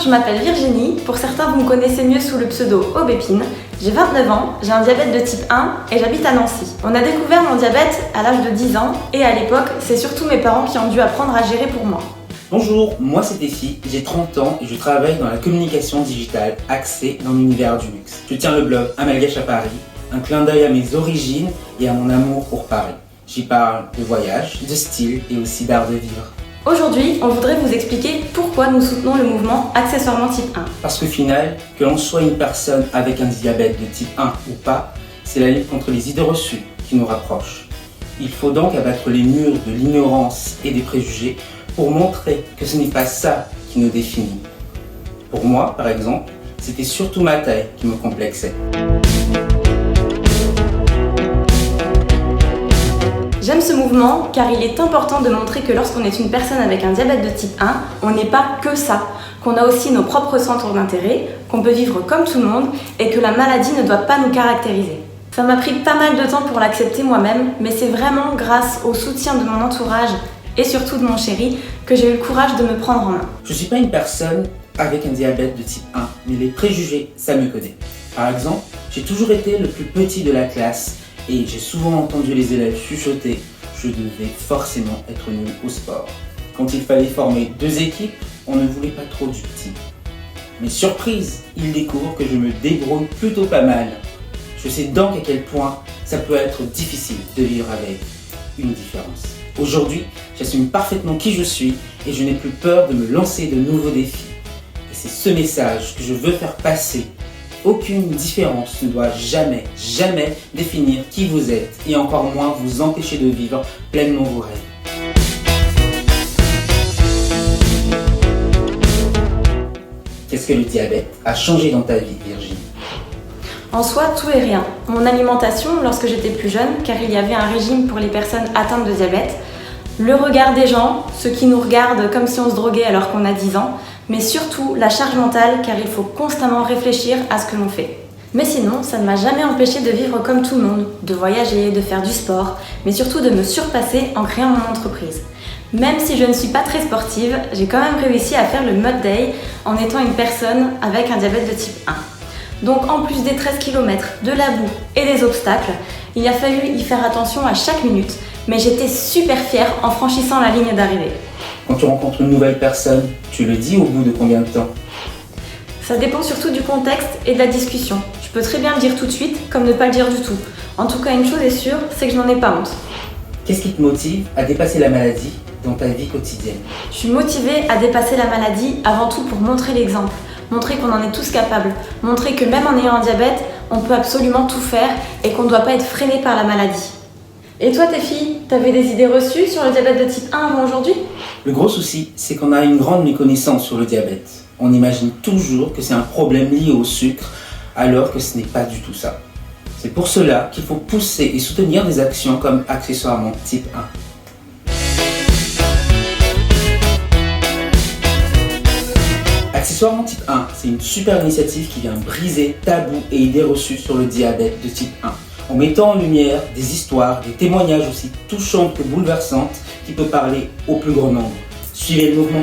je m'appelle Virginie, pour certains vous me connaissez mieux sous le pseudo Aubépine. J'ai 29 ans, j'ai un diabète de type 1 et j'habite à Nancy. On a découvert mon diabète à l'âge de 10 ans et à l'époque, c'est surtout mes parents qui ont dû apprendre à gérer pour moi. Bonjour, moi c'est Tessie, j'ai 30 ans et je travaille dans la communication digitale axée dans l'univers du luxe. Je tiens le blog Amalgèche à Paris, un clin d'œil à mes origines et à mon amour pour Paris. J'y parle de voyage, de style et aussi d'art de vivre. Aujourd'hui, on voudrait vous expliquer pourquoi nous soutenons le mouvement Accessoirement type 1. Parce qu'au final, que l'on soit une personne avec un diabète de type 1 ou pas, c'est la lutte contre les idées reçues qui nous rapproche. Il faut donc abattre les murs de l'ignorance et des préjugés pour montrer que ce n'est pas ça qui nous définit. Pour moi, par exemple, c'était surtout ma taille qui me complexait. J'aime ce mouvement car il est important de montrer que lorsqu'on est une personne avec un diabète de type 1, on n'est pas que ça, qu'on a aussi nos propres centres d'intérêt, qu'on peut vivre comme tout le monde et que la maladie ne doit pas nous caractériser. Ça m'a pris pas mal de temps pour l'accepter moi-même, mais c'est vraiment grâce au soutien de mon entourage et surtout de mon chéri que j'ai eu le courage de me prendre en main. Je ne suis pas une personne avec un diabète de type 1, mais les préjugés, ça me connaît. Par exemple, j'ai toujours été le plus petit de la classe et j'ai souvent entendu les élèves chuchoter « je devais forcément être nul au sport ». Quand il fallait former deux équipes, on ne voulait pas trop du petit. Mais surprise, ils découvrent que je me débrouille plutôt pas mal. Je sais donc à quel point ça peut être difficile de vivre avec une différence. Aujourd'hui, j'assume parfaitement qui je suis et je n'ai plus peur de me lancer de nouveaux défis. Et c'est ce message que je veux faire passer. Aucune différence ne doit jamais définir qui vous êtes et encore moins vous empêcher de vivre pleinement vos rêves. Qu'est-ce que le diabète a changé dans ta vie, Virginie? En soi, tout et rien. Mon alimentation, lorsque j'étais plus jeune, car il y avait un régime pour les personnes atteintes de diabète, le regard des gens, ceux qui nous regardent comme si on se droguait alors qu'on a 10 ans, mais surtout la charge mentale car il faut constamment réfléchir à ce que l'on fait. Mais sinon, ça ne m'a jamais empêché de vivre comme tout le monde, de voyager, de faire du sport, mais surtout de me surpasser en créant mon entreprise. Même si je ne suis pas très sportive, j'ai quand même réussi à faire le Mud Day en étant une personne avec un diabète de type 1. Donc en plus des 13 km, de la boue et des obstacles, il a fallu y faire attention à chaque minute, mais j'étais super fière en franchissant la ligne d'arrivée. Quand tu rencontres une nouvelle personne, tu le dis au bout de combien de temps? Ça dépend surtout du contexte et de la discussion. Je peux très bien le dire tout de suite, comme ne pas le dire du tout. En tout cas, une chose est sûre, c'est que je n'en ai pas honte. Qu'est-ce qui te motive à dépasser la maladie dans ta vie quotidienne? Je suis motivée à dépasser la maladie avant tout pour montrer l'exemple. Montrer qu'on en est tous capables. Montrer que même en ayant un diabète, on peut absolument tout faire et qu'on ne doit pas être freiné par la maladie. Et toi, tes filles, t'avais des idées reçues sur le diabète de type 1 avant aujourd'hui? Le gros souci, c'est qu'on a une grande méconnaissance sur le diabète. On imagine toujours que c'est un problème lié au sucre, alors que ce n'est pas du tout ça. C'est pour cela qu'il faut pousser et soutenir des actions comme Accessoirement type 1. Accessoirement type 1, c'est une super initiative qui vient briser tabous et idées reçues sur le diabète de type 1. En mettant en lumière des histoires, des témoignages aussi touchantes que bouleversantes qui peuvent parler au plus grand nombre. Suivez le mouvement.